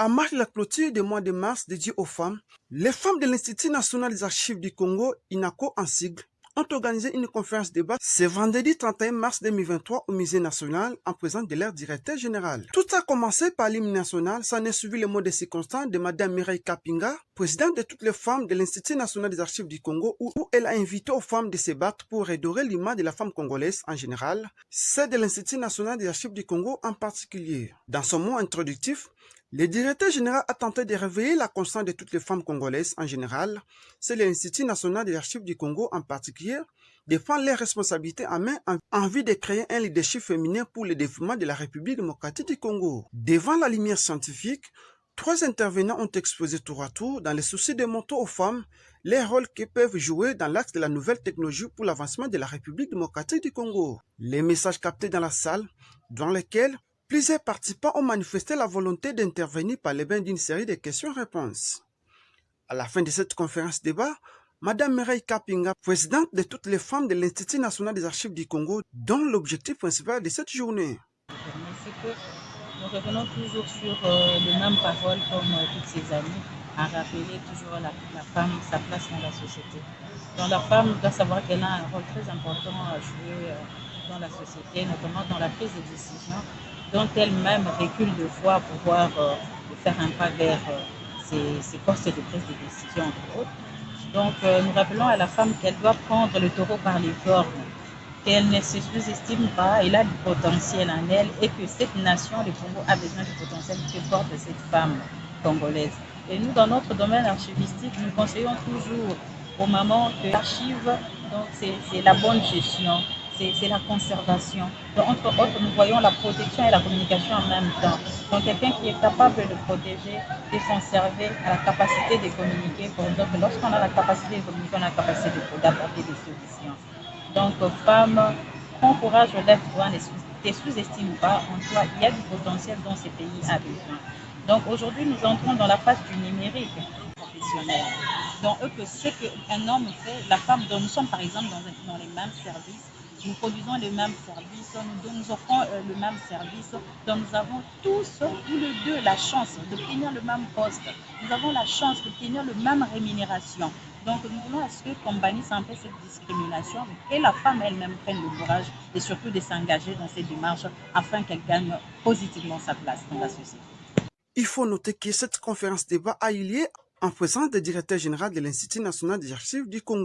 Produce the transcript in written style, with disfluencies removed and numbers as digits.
À marge de la clôture du mois de mars dédié aux femmes, les femmes de l'Institut national des archives du Congo, INACO en sigle, ont organisé une conférence débat ce vendredi 31 mars 2023 au Musée national en présence de leur directeur général. Tout a commencé par l'hymne national, s'en est suivi le mot de circonstance de Madame Mireille Kapinga, présidente de toutes les femmes de l'Institut national des archives du Congo, où elle a invité aux femmes de se battre pour redorer l'image de la femme congolaise en général, celle de l'Institut national des archives du Congo en particulier. Dans son mot introductif, le directeur général a tenté de réveiller la conscience de toutes les femmes congolaises en général, c'est l'Institut national des archives du Congo en particulier, défend leurs responsabilités en main en vue de créer un leadership féminin pour le développement de la République démocratique du Congo. Devant la lumière scientifique, 3 intervenants ont exposé tour à tour, dans le souci de montrer aux femmes les rôles qu'elles peuvent jouer dans l'axe de la nouvelle technologie pour l'avancement de la République démocratique du Congo. Les messages captés dans la salle, dans lesquels plusieurs participants ont manifesté la volonté d'intervenir par le biais d'une série de questions-réponses. À la fin de cette conférence débat, Madame Mireille Kapinga, présidente de toutes les femmes de l'Institut national des archives du Congo, donne l'objectif principal de cette journée. C'est que nous revenons toujours sur les mêmes paroles comme toutes ces années, à rappeler toujours la femme, sa place dans la société. Donc la femme doit savoir qu'elle a un rôle très important à jouer dans la société, notamment dans la prise de décision, dont elle-même recule de fois pour pouvoir faire un pas vers ses postes de prise de décision, entre autres. Donc nous rappelons à la femme qu'elle doit prendre le taureau par les cornes, qu'elle ne se sous-estime pas, elle a du potentiel en elle et que cette nation, le Congo, a besoin du potentiel que porte cette femme congolaise. Et nous, dans notre domaine archivistique, nous conseillons toujours aux mamans que l'archive, donc c'est la bonne gestion, c'est la conservation. Donc, entre autres, nous voyons la protection et la communication en même temps. Donc quelqu'un qui est capable de protéger, de conserver, a la capacité de communiquer. Pour dire que lorsqu'on a la capacité de communiquer, on a la capacité d'apporter des solutions. Donc, femme, prends courage, lève-toi, ne sous-estime pas en toi. Il y a du potentiel dont ce pays a besoin. Donc, aujourd'hui, nous entrons dans la phase du numérique professionnel. Donc, ce qu'un homme fait, la femme, donc nous sommes par exemple dans les mêmes services, nous produisons les mêmes services, nous offrons le même service. Donc, nous avons tous les deux la chance d'obtenir le même poste. Nous avons la chance d'obtenir la même rémunération. Donc, nous voulons à ce qu'on bannisse un peu cette discrimination et la femme elle-même prenne le courage et surtout de s'engager dans cette démarche afin qu'elle gagne positivement sa place dans la société. Il faut noter que cette conférence débat a eu lieu en présence du directeur général de l'Institut national des archives du Congo.